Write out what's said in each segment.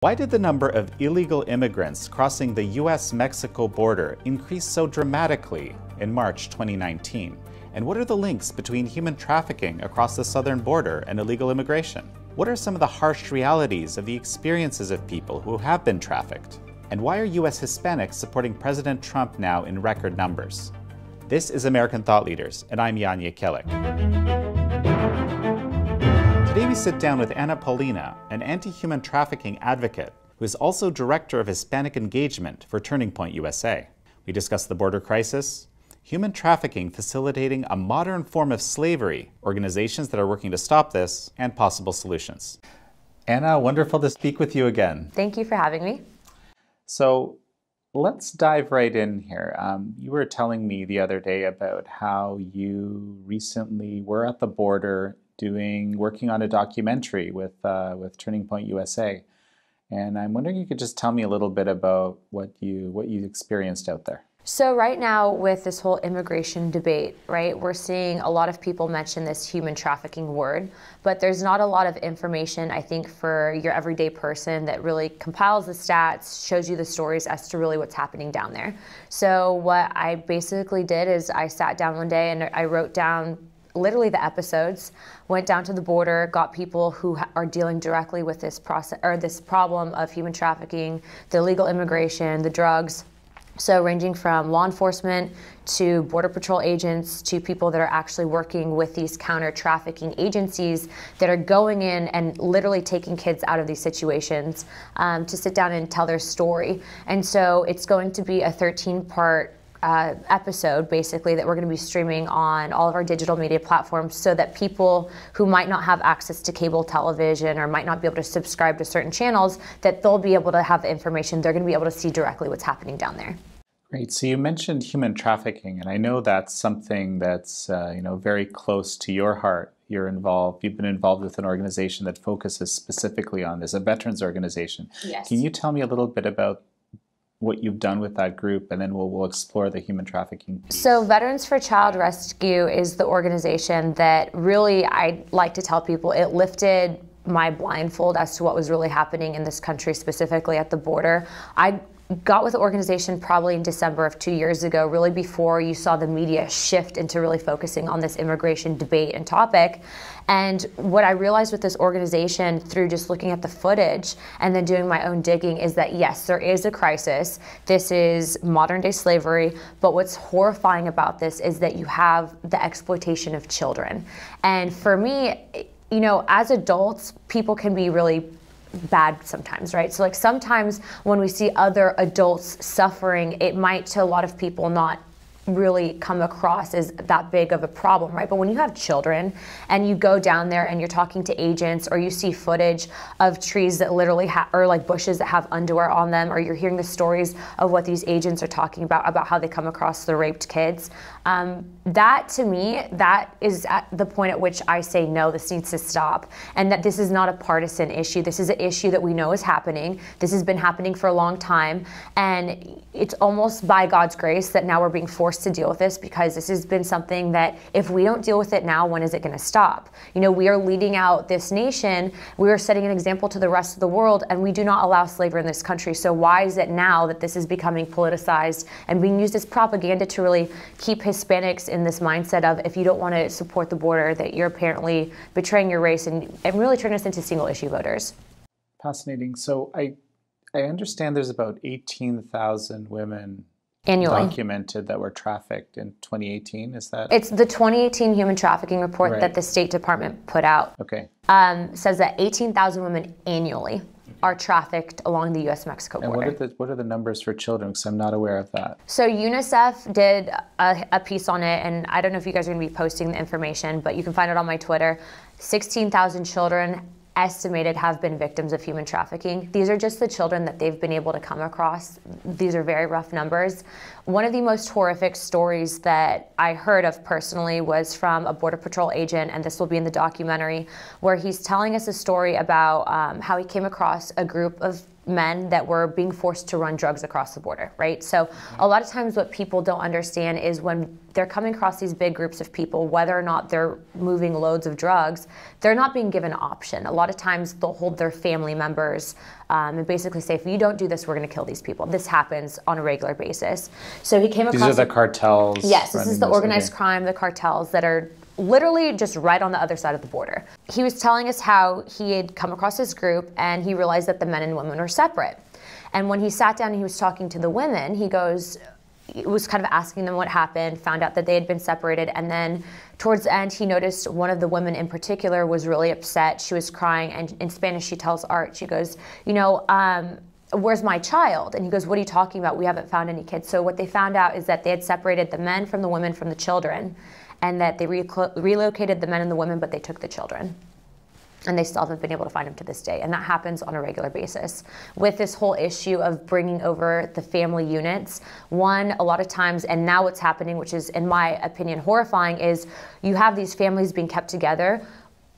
Why did the number of illegal immigrants crossing the US-Mexico border increase so dramatically in March 2019? And what are the links between human trafficking across the southern border and illegal immigration? What are some of the harsh realities of the experiences of people who have been trafficked? And why are US Hispanics supporting President Trump now in record numbers? This is American Thought Leaders, and I'm Jan Jekielek. Today we sit down with Anna Paulina, an anti-human trafficking advocate who is also Director of Hispanic Engagement for Turning Point USA. We discuss the border crisis, human trafficking facilitating a modern form of slavery, organizations that are working to stop this, and possible solutions. Anna, wonderful to speak with you again. Thank you for having me. So let's dive right in here. You were telling me the other day about how you recently were at the border working on a documentary with Turning Point USA. And I'm wondering if you could just tell me a little bit about what you experienced out there. So right now with this whole immigration debate, right, we're seeing a lot of people mention this human trafficking word, but there's not a lot of information, I think, for your everyday person that really compiles the stats, shows you the stories as to really what's happening down there. So what I basically did is I sat down one day and I wrote down literally the episodes, went down to the border, got people who are dealing directly with this process or this problem of human trafficking, the illegal immigration, the drugs. So ranging from law enforcement to border patrol agents to people that are actually working with these counter trafficking agencies that are going in and literally taking kids out of these situations to sit down and tell their story. And so it's going to be a 13-part episode basically that we're going to be streaming on all of our digital media platforms so that people who might not have access to cable television or might not be able to subscribe to certain channels, that they'll be able to have the information. They're going to be able to see directly what's happening down there. Great. So you mentioned human trafficking, and I know that's something that's very close to your heart. You've been involved with an organization that focuses specifically on this, a veterans organization. Yes. Can you tell me a little bit about what you've done with that group, and then we'll explore the human trafficking piece. So Veterans for Child Rescue is the organization that really, I like to tell people, it lifted my blindfold as to what was really happening in this country, specifically at the border. I got with the organization probably in December of 2 years ago, really before you saw the media shift into really focusing on this immigration debate and topic. And what I realized with this organization through just looking at the footage and then doing my own digging is that yes, there is a crisis. This is modern day slavery, but what's horrifying about this is that you have the exploitation of children. And for me, as adults, people can be really bad sometimes, right? So like sometimes when we see other adults suffering, it might to a lot of people not really come across as that big of a problem, right? But when you have children and you go down there and you're talking to agents, or you see footage of trees that literally or like bushes that have underwear on them, or you're hearing the stories of what these agents are talking about how they come across the raped kids, that to me, that is at the point at which I say, no, this needs to stop. And that this is not a partisan issue. This is an issue that we know is happening. This has been happening for a long time. And it's almost by God's grace that now we're being forced to deal with this, because this has been something that if we don't deal with it now, when is it going to stop? We are leading out this nation. We are setting an example to the rest of the world, and we do not allow slavery in this country. So why is it now that this is becoming politicized and being used as propaganda to really keep Hispanics in this mindset of, if you don't want to support the border, that you're apparently betraying your race and really turning us into single issue voters? Fascinating. So I understand there's about 18,000 women annually documented that were trafficked in 2018. Is that? It's the 2018 human trafficking report that the State Department put out. Okay. Says that 18,000 women annually are trafficked along the U.S.-Mexico border. And what are the numbers for children? Because I'm not aware of that. So UNICEF did a piece on it, and I don't know if you guys are going to be posting the information, but you can find it on my Twitter. 16,000 children estimated have been victims of human trafficking. These are just the children that they've been able to come across. These are very rough numbers. One of the most horrific stories that I heard of personally was from a Border Patrol agent, and this will be in the documentary, where he's telling us a story about how he came across a group of men that were being forced to run drugs across the border, right? So a lot of times what people don't understand is when they're coming across these big groups of people, whether or not they're moving loads of drugs, they're not being given an option. A lot of times they'll hold their family members and basically say, if you don't do this, we're going to kill these people. This happens on a regular basis. So he came across... These are the cartels. Yes, this is the organized crime, the cartels that are literally just right on the other side of the border. He was telling us how he had come across this group and he realized that the men and women were separate. And when he sat down and he was talking to the women, he was kind of asking them what happened, found out that they had been separated, and then towards the end he noticed one of the women in particular was really upset. She was crying, and in Spanish she tells Art, she goes, where's my child? And he goes, what are you talking about? We haven't found any kids. So what they found out is that they had separated the men from the women from the children, and that they relocated the men and the women, but they took the children. And they still haven't been able to find them to this day. And that happens on a regular basis. With this whole issue of bringing over the family units, one, a lot of times, and now what's happening, which is, in my opinion, horrifying, is you have these families being kept together.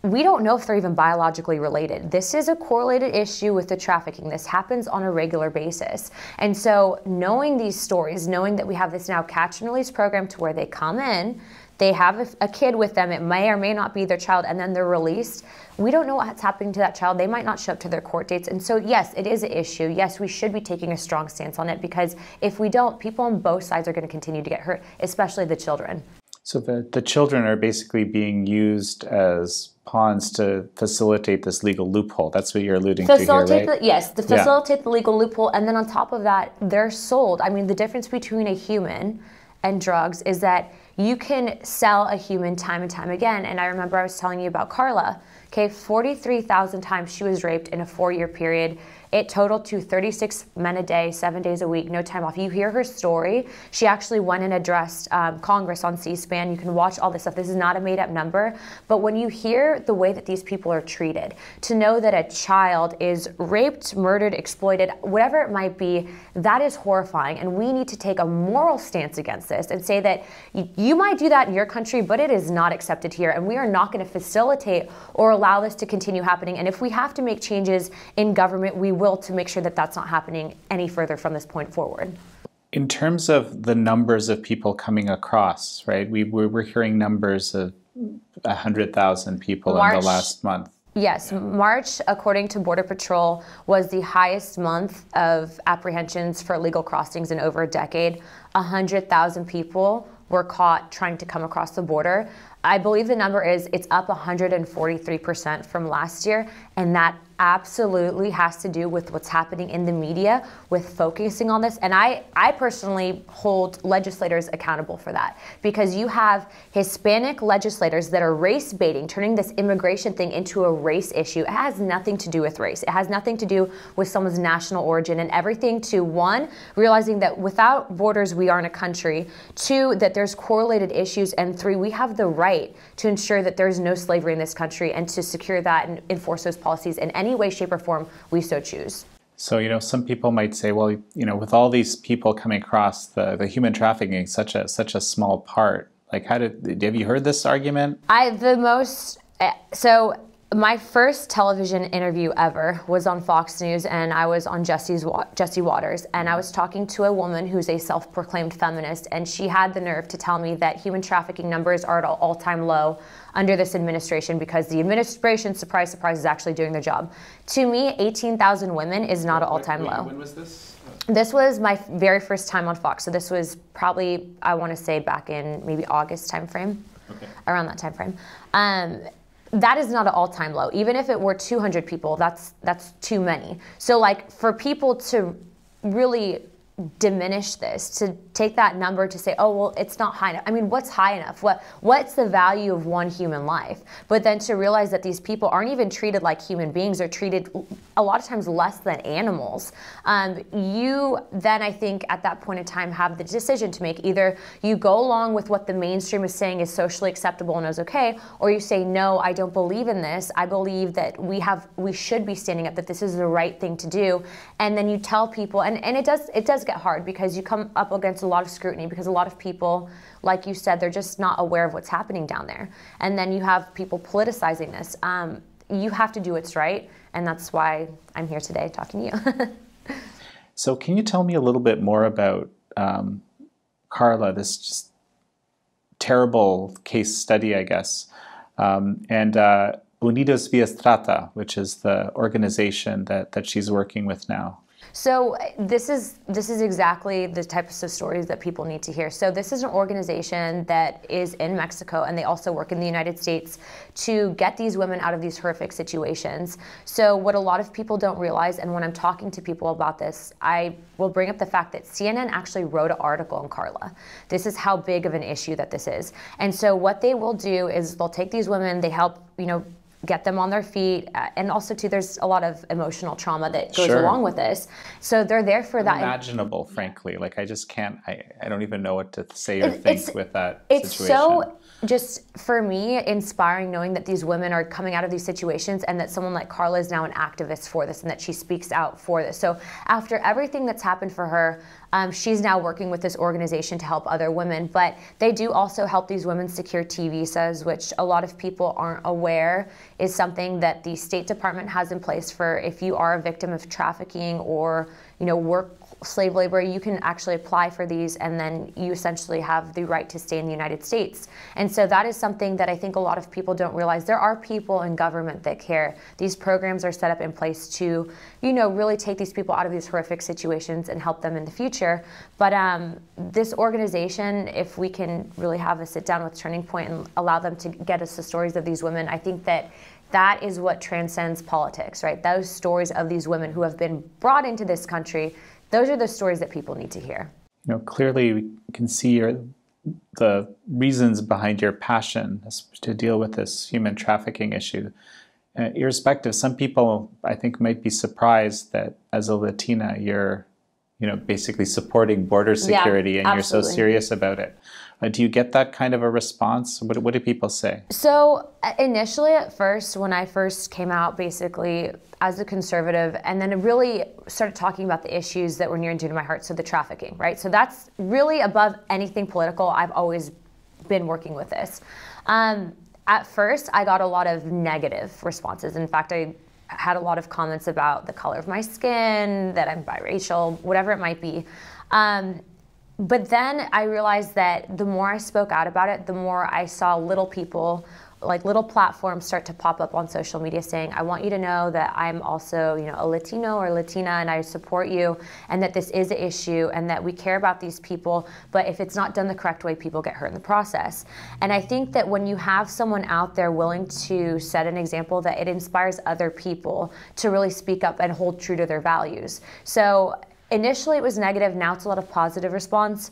We don't know if they're even biologically related. This is a correlated issue with the trafficking. This happens on a regular basis. And so knowing these stories, knowing that we have this now catch and release program to where they come in, they have a kid with them, it may or may not be their child, and then they're released. We don't know what's happening to that child. They might not show up to their court dates. And so yes, it is an issue. Yes, we should be taking a strong stance on it, because if we don't, people on both sides are going to continue to get hurt, especially the children. So the children are basically being used as pawns to facilitate this legal loophole. That's what you're alluding to here, right? Yes, to facilitate the legal loophole. And then on top of that, they're sold. I mean, the difference between a human and drugs is that you can sell a human time and time again. And I remember I was telling you about Carla. Okay, 43,000 times she was raped in a 4-year period. It totaled to 36 men a day, 7 days a week, no time off. You hear her story. She actually went and addressed Congress on C-SPAN. You can watch all this stuff. This is not a made-up number. But when you hear the way that these people are treated, to know that a child is raped, murdered, exploited, whatever it might be, that is horrifying. And we need to take a moral stance against this and say that you might do that in your country, but it is not accepted here. And we are not going to facilitate or allow this to continue happening. And if we have to make changes in government, we will, to make sure that that's not happening any further from this point forward. In terms of the numbers of people coming across, right? We're hearing numbers of 100,000 people in the last month. Yes, March, according to Border Patrol, was the highest month of apprehensions for illegal crossings in over a decade. 100,000 people were caught trying to come across the border. I believe the number is, it's up 143% from last year, and that absolutely has to do with what's happening in the media with focusing on this. And I personally hold legislators accountable for that, because you have Hispanic legislators that are race baiting, turning this immigration thing into a race issue. It has nothing to do with race. It has nothing to do with someone's national origin, and everything to, one, realizing that without borders we aren't a country, two, that there's correlated issues, and three, we have the right to ensure that there's no slavery in this country and to secure that and enforce those policies in any way, shape, or form we so choose. So, some people might say, well, with all these people coming across, the human trafficking is such a small part. Like, have you heard this argument? My first television interview ever was on Fox News, and I was on Jesse Waters, and I was talking to a woman who's a self-proclaimed feminist, and she had the nerve to tell me that human trafficking numbers are at an all-time low under this administration, because the administration, surprise, surprise, is actually doing their job. To me, 18,000 women is not an all-time low. When was this? This was my very first time on Fox, so this was probably, I want to say, back in maybe August timeframe, around that timeframe. That is not an all-time low. Even if it were 200 people, that's too many. So like, for people to really diminish this, to take that number to say, oh, well, it's not high enough. I mean, what's high enough? What's the value of one human life? But then to realize that these people aren't even treated like human beings, they're treated a lot of times less than animals. You then, I think, at that point in time, have the decision to make. Either you go along with what the mainstream is saying is socially acceptable and is okay, or you say, no, I don't believe in this. I believe that we should be standing up, that this is the right thing to do. And then you tell people, and it does get hard, because you come up against a lot of scrutiny, because a lot of people, like you said, they're just not aware of what's happening down there. And then you have people politicizing this. you have to do what's right. And that's why I'm here today talking to you. So can you tell me a little bit more about Carla, this just terrible case study, I guess, and Unidos via Trata, which is the organization that she's working with now? So this is exactly the types of stories that people need to hear. So this is an organization that is in Mexico, and they also work in the United States to get these women out of these horrific situations. So what a lot of people don't realize, and when I'm talking to people about this, I will bring up the fact that CNN actually wrote an article on Carla. This is how big of an issue that this is. And so what they will do is they'll take these women, they help, get them on their feet, and also too, there's a lot of emotional trauma that goes along with this. So they're there for that. Unimaginable, frankly. Like I just can't. I don't even know what to say or think with that it's situation. So just for me inspiring knowing that these women are coming out of these situations, and that someone like Carla is now an activist for this, and that she speaks out for this. So after everything that's happened for her, she's now working with this organization to help other women, but they do also help these women secure T visas, which a lot of people aren't aware is something that the State Department has in place for if you are a victim of trafficking or work slave labor, you can actually apply for these, and then you essentially have the right to stay in the United States. And so that is something that I think a lot of people don't realize. There are people in government that care. These programs are set up in place to, really take these people out of these horrific situations and help them in the future. But this organization, if we can really have a sit down with Turning Point and allow them to get us the stories of these women, I think that is what transcends politics, right? Those stories of these women who have been brought into this country, those are the stories that people need to hear. Clearly we can see the reasons behind your passion to deal with this human trafficking issue. Irrespective, some people, I think, might be surprised that as a Latina, you're, basically supporting border security and absolutely. You're so serious about it. Do you get that kind of a response? What do people say? So initially at first, when I first came out basically as a conservative, and then really started talking about the issues that were near and dear to my heart, so the trafficking, right? So that's really above anything political. I've always been working with this. At first, I got a lot of negative responses. In fact, I had a lot of comments about the color of my skin, that I'm biracial, whatever it might be. But then I realized that the more I spoke out about it, the more I saw little people, like little platforms start to pop up on social media saying, I want you to know that I'm also, a Latino or Latina, and I support you, and that this is an issue, and that we care about these people, but if it's not done the correct way, people get hurt in the process. And I think that when you have someone out there willing to set an example, that it inspires other people to really speak up and hold true to their values. So initially it was negative, now it's a lot of positive response.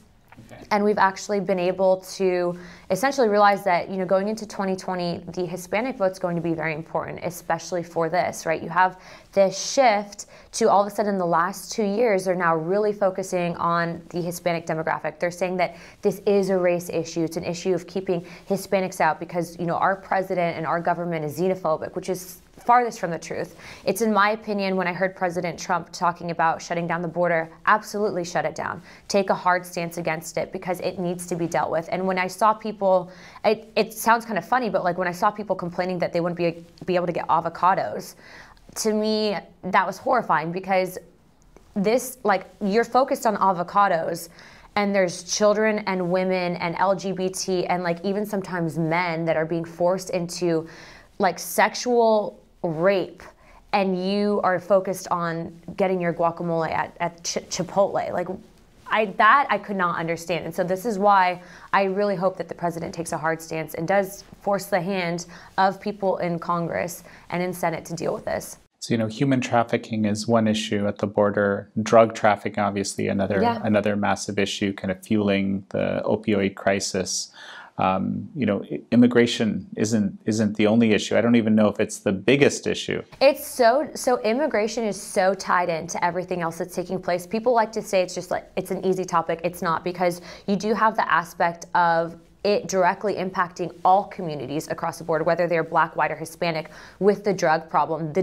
Okay. And we've actually been able to essentially realize that, going into 2020, the Hispanic vote's going to be very important, especially for this, right? You have this shift to all of a sudden the last 2 years, they're now really focusing on the Hispanic demographic. They're saying that this is a race issue. It's an issue of keeping Hispanics out because, our president and our government is xenophobic, which is farthest from the truth. It's, in my opinion, when I heard President Trump talking about shutting down the border, absolutely shut it down. Take a hard stance against it because it needs to be dealt with. And when I saw people, it sounds kind of funny, but like when I saw people complaining that they wouldn't be able to get avocados, to me, that was horrifying because this, you're focused on avocados, and there's children and women and LGBT and even sometimes men that are being forced into sexual rape, and you are focused on getting your guacamole at Chipotle. I could not understand. And so this is why I really hope that the president takes a hard stance and does force the hand of people in Congress and in Senate to deal with this. So, human trafficking is one issue at the border. Drug trafficking, obviously, another massive issue, kind of fueling the opioid crisis. Immigration isn't the only issue. I don't even know if it's the biggest issue. It's so immigration is so tied into everything else that's taking place. People like to say it's just it's an easy topic. It's not, because you do have the aspect of it directly impacting all communities across the board, whether they're Black, white, or Hispanic, with the drug problem. The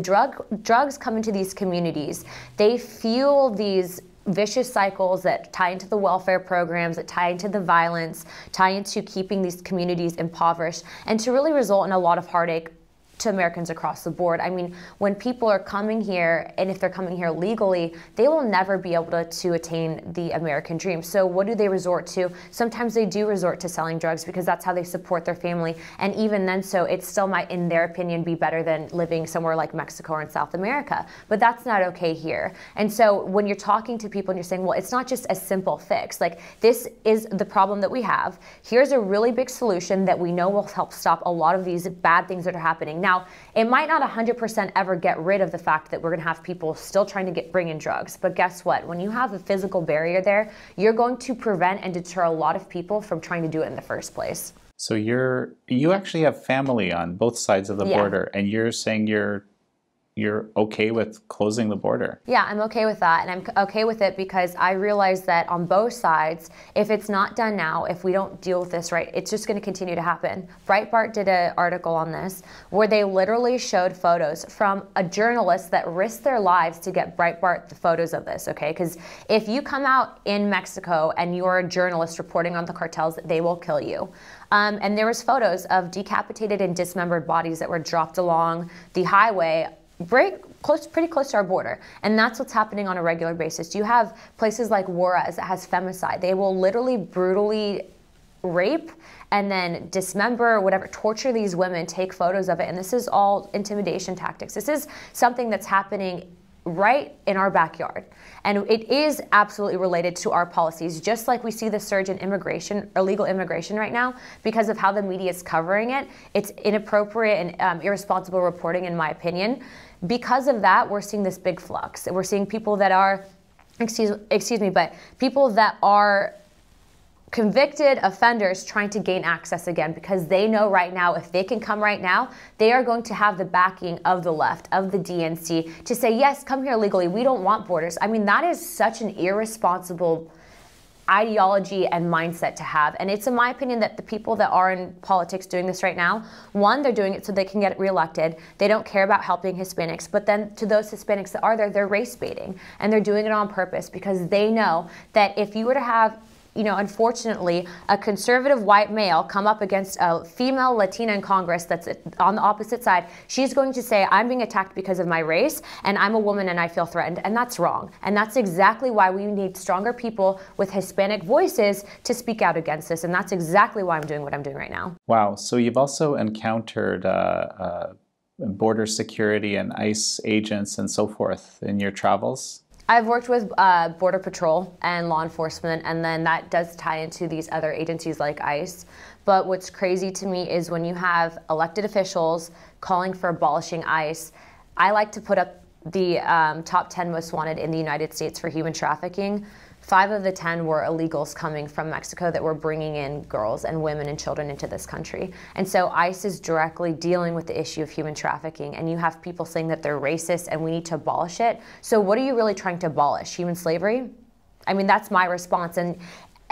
drugs come into these communities. They fuel these vicious cycles that tie into the welfare programs, that tie into the violence, tie into keeping these communities impoverished, and to really result in a lot of heartache to Americans across the board. I mean, when people are coming here, and if they're coming here legally, they will never be able to attain the American dream. So what do they resort to? Sometimes they do resort to selling drugs because that's how they support their family. And even then, so it still might, in their opinion, be better than living somewhere like Mexico or in South America. But that's not okay here. And so when you're talking to people and you're saying, well, it's not just a simple fix. Like, this is the problem that we have. Here's a really big solution that we know will help stop a lot of these bad things that are happening. Now, it might not 100% ever get rid of the fact that we're going to have people still trying to bring in drugs. But guess what? When you have a physical barrier there, you're going to prevent and deter a lot of people from trying to do it in the first place. So you actually have family on both sides of the border, and you're saying you're okay with closing the border. Yeah, I'm okay with that, and I'm okay with it because I realize that on both sides, if it's not done now, if we don't deal with this right, it's just going to continue to happen. Breitbart did an article on this where they literally showed photos from a journalist that risked their lives to get Breitbart the photos of this, okay? Because if you come out in Mexico and you're a journalist reporting on the cartels, they will kill you. And there was photos of decapitated and dismembered bodies that were dropped along the highway pretty close to our border. And that's what's happening on a regular basis. You have places like Juarez that has femicide. They will literally brutally rape and then dismember, whatever, torture these women, take photos of it. And this is all intimidation tactics. This is something that's happening right in our backyard. And it is absolutely related to our policies, just like we see the surge in immigration, illegal immigration right now, because of how the media is covering it. It's inappropriate and irresponsible reporting, in my opinion. Because of that, we're seeing this big flux. We're seeing people that are, people that are convicted offenders trying to gain access again, because they know right now, if they can come right now, they are going to have the backing of the left, of the DNC, to say, yes, come here legally. We don't want borders. I mean, that is such an irresponsible ideology and mindset to have. And it's in my opinion that the people that are in politics doing this right now, one, they're doing it so they can get reelected. They don't care about helping Hispanics. But then to those Hispanics that are there, they're race baiting. And they're doing it on purpose because they know that if you were to have, unfortunately, a conservative white male come up against a female Latina in Congress that's on the opposite side, she's going to say, I'm being attacked because of my race, and I'm a woman and I feel threatened. And that's wrong. And that's exactly why we need stronger people with Hispanic voices to speak out against this. And that's exactly why I'm doing what I'm doing right now. Wow. So you've also encountered border security and ICE agents and so forth in your travels? I've worked with Border Patrol and law enforcement, and then that does tie into these other agencies like ICE. But what's crazy to me is when you have elected officials calling for abolishing ICE, I like to put up the top 10 most wanted in the United States for human trafficking. 5 of the 10 were illegals coming from Mexico that were bringing in girls and women and children into this country. And so ICE is directly dealing with the issue of human trafficking, and you have people saying that they're racist and we need to abolish it. So what are you really trying to abolish? Human slavery? I mean, that's my response. And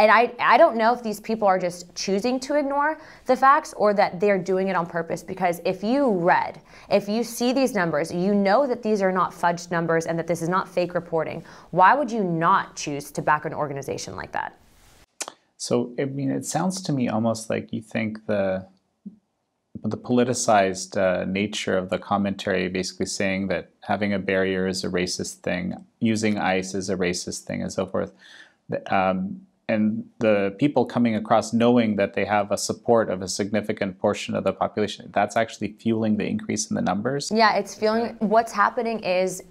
I don't know if these people are just choosing to ignore the facts or that they're doing it on purpose, because if you see these numbers, you know that these are not fudged numbers and that this is not fake reporting. Why would you not choose to back an organization like that? So, I mean, it sounds to me almost like you think the politicized nature of the commentary, basically saying that having a barrier is a racist thing, using ICE is a racist thing, and so forth. And the people coming across knowing that they have a support of a significant portion of the population, that's actually fueling the increase in the numbers? Yeah, it's fueling. What's happening is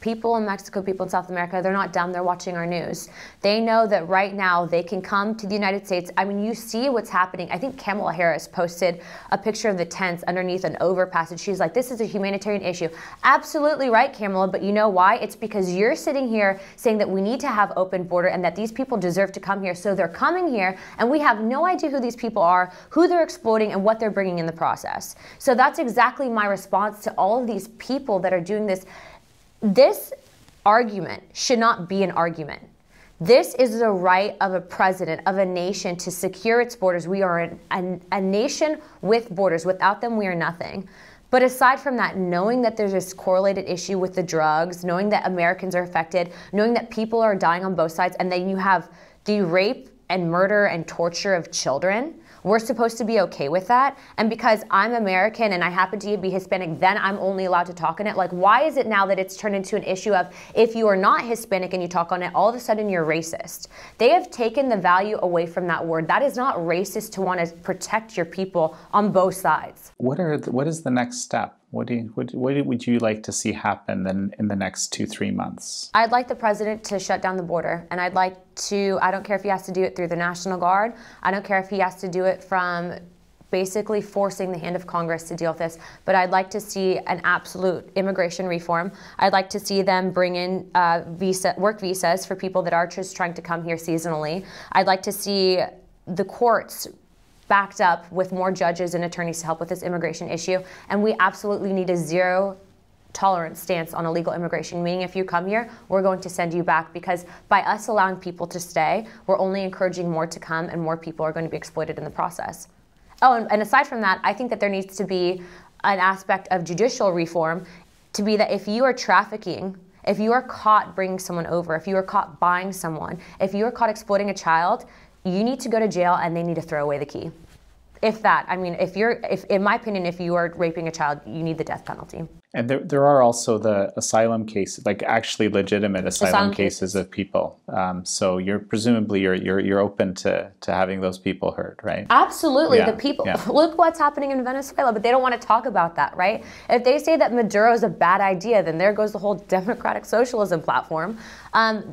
people in Mexico, people in South America, they're not dumb, they're watching our news. They know that right now they can come to the United States. I mean, you see what's happening. I think Kamala Harris posted a picture of the tents underneath an overpass, and she's like, this is a humanitarian issue. Absolutely right, Kamala, but you know why? It's because you're sitting here saying that we need to have open border and that these people deserve to come here. So they're coming here, and we have no idea who these people are, who they're exploiting, and what they're bringing in the process. So that's exactly my response to all of these people that are doing this. This argument should not be an argument. This is the right of a president, of a nation, to secure its borders. We are a nation with borders. Without them, we are nothing. But aside from that, knowing that there's this correlated issue with the drugs, knowing that Americans are affected, knowing that people are dying on both sides, and then you have the rape and murder and torture of children, We're supposed to be okay with that. And because I'm American and I happen to be Hispanic, then I'm only allowed to talk on it. Like, why is it now that it's turned into an issue of if you are not Hispanic and you talk on it, all of a sudden you're racist? They have taken the value away from that word. That is not racist to want to protect your people on both sides. What is the next step? What would you like to see happen in the next 2-3 months? I'd like the president to shut down the border, and I don't care if he has to do it through the National Guard. I don't care if he has to do it from basically forcing the hand of Congress to deal with this, but I'd like to see an absolute immigration reform. I'd like to see them bring in work visas for people that are just trying to come here seasonally. I'd like to see the courts backed up with more judges and attorneys to help with this immigration issue. And we absolutely need a zero tolerance stance on illegal immigration, meaning if you come here, we're going to send you back, because by us allowing people to stay, we're only encouraging more to come and more people are going to be exploited in the process. Oh, and aside from that, I think that there needs to be an aspect of judicial reform to be that if you are trafficking, if you are caught bringing someone over, if you are caught buying someone, if you are caught exploiting a child, you need to go to jail and they need to throw away the key. If that, I mean, if in my opinion, if you are raping a child, you need the death penalty. And there are also the asylum cases, like actually legitimate asylum cases of people. So you're presumably you're open to having those people heard, right? Absolutely. Yeah, the people, look what's happening in Venezuela, but they don't want to talk about that, right? If they say that Maduro is a bad idea, then there goes the whole democratic socialism platform.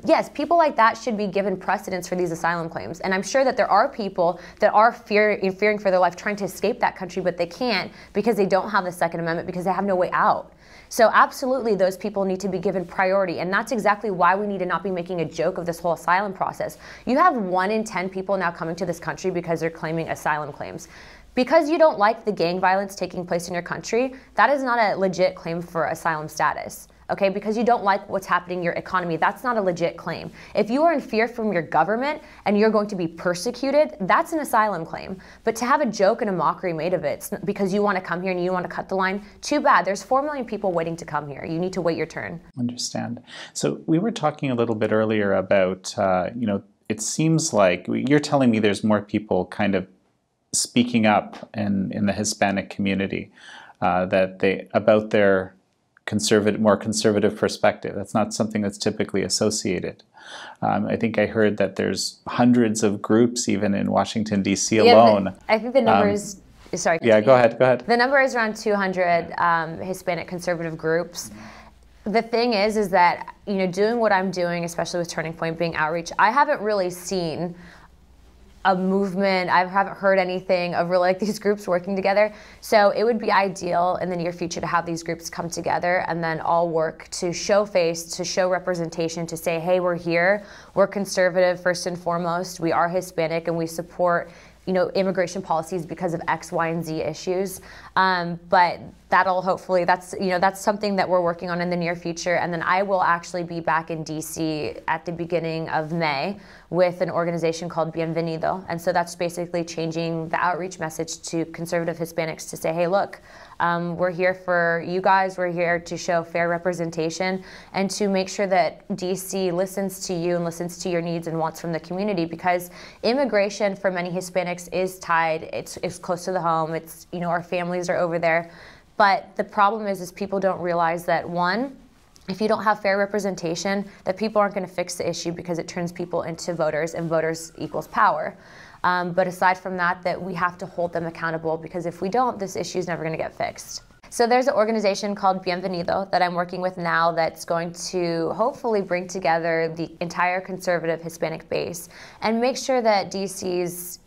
Yes, people like that should be given precedence for these asylum claims. And I'm sure that there are people that are fearing for their life, trying to escape that country, but they can't because they don't have the Second Amendment, because they have no way out. So absolutely, those people need to be given priority. And that's exactly why we need to not be making a joke of this whole asylum process. You have 1 in 10 people now coming to this country because they're claiming asylum claims. Because you don't like the gang violence taking place in your country, that is not a legit claim for asylum status. Okay, because you don't like what's happening in your economy, that's not a legit claim. If you are in fear from your government and you're going to be persecuted, that's an asylum claim. But to have a joke and a mockery made of it because you want to come here and you want to cut the line, too bad. There's 4 million people waiting to come here. You need to wait your turn. Understand. So we were talking a little bit earlier about, it seems like you're telling me there's more people kind of speaking up in the Hispanic community about their more conservative perspective. That's not something that's typically associated. I think I heard that there's hundreds of groups even in Washington, D.C. alone. I think the number is, sorry. Yeah, go ahead. The number is around 200 Hispanic conservative groups. The thing is that, doing what I'm doing, especially with Turning Point being outreach, I haven't really seen a movement. I haven't heard anything of really these groups working together. So it would be ideal in the near future to have these groups come together and then all work to show face, to show representation, to say, hey, we're here, we're conservative first and foremost, we are Hispanic, and we support immigration policies because of X, Y, and Z issues. But that'll hopefully, that's something that we're working on in the near future. And then I will actually be back in DC at the beginning of May with an organization called Bienvenido. And so that's basically changing the outreach message to conservative Hispanics to say, hey, look, we're here for you guys. We're here to show fair representation and to make sure that DC listens to you and listens to your needs and wants from the community, because immigration for many Hispanics is tied. It's close to the home. It's, our families are over there. But the problem is people don't realize that, one, if you don't have fair representation, that people aren't going to fix the issue because it turns people into voters, and voters equals power. But aside from that we have to hold them accountable, because if we don't, this issue is never going to get fixed. So there's an organization called Bienvenido that I'm working with now that's going to hopefully bring together the entire conservative Hispanic base and make sure that DC's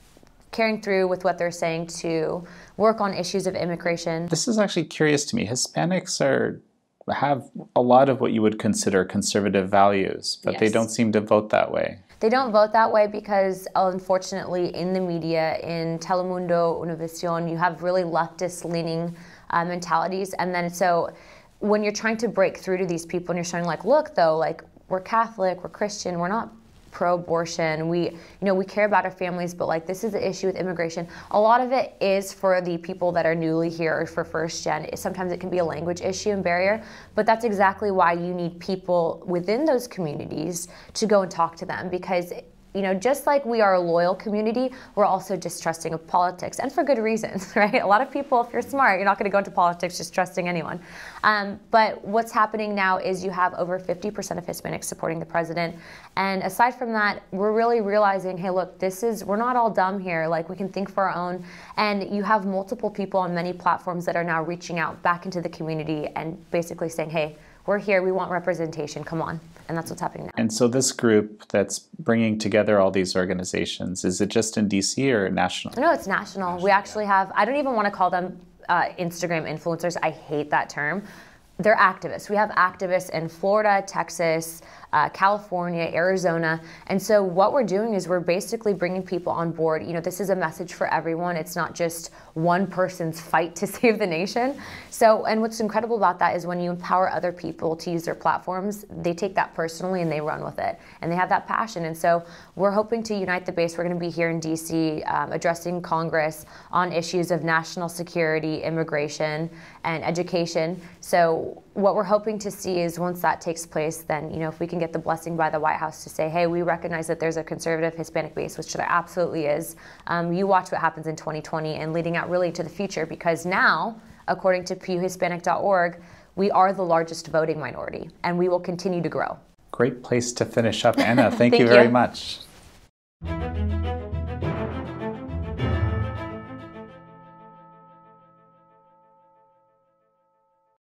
carrying through with what they're saying to work on issues of immigration. This is actually curious to me. Hispanics have a lot of what you would consider conservative values, but They don't seem to vote that way. They don't vote that way because, unfortunately, in the media, in Telemundo, Univision, you have really leftist-leaning mentalities. And then so when you're trying to break through to these people and you're showing, look, though, we're Catholic, we're Christian, we're not pro-abortion, we care about our families, but this is the issue with immigration. A lot of it is for the people that are newly here or for first gen. Sometimes it can be a language issue and barrier, but that's exactly why you need people within those communities to go and talk to them, because you know, just like we are a loyal community, we're also distrusting of politics, and for good reasons, right? A lot of people, if you're smart, you're not going to go into politics just trusting anyone. But what's happening now is you have over 50% of Hispanics supporting the president. And aside from that, we're really realizing, hey, look, we're not all dumb here. Like, we can think for our own. And you have multiple people on many platforms that are now reaching out back into the community and basically saying, hey, we're here, we want representation, come on. And that's what's happening now. And so this group that's bringing together all these organizations, is it just in DC or national? No, it's national. We actually have, I don't even want to call them Instagram influencers. I hate that term. They're activists. We have activists in Florida, Texas, California, Arizona. And so what we're doing is we're basically bringing people on board. You know, this is a message for everyone. It's not just one person's fight to save the nation. So, and what's incredible about that is when you empower other people to use their platforms, they take that personally and they run with it. And they have that passion. And so we're hoping to unite the base. We're going to be here in DC addressing Congress on issues of national security, immigration, and education. So what we're hoping to see is once that takes place, then, you know, if we can get the blessing by the White House to say, hey, we recognize that there's a conservative Hispanic base, which there absolutely is. You watch what happens in 2020 and leading out really to the future, because now, according to pewhispanic.org, we are the largest voting minority, and we will continue to grow. Great place to finish up, Anna. Thank you very much.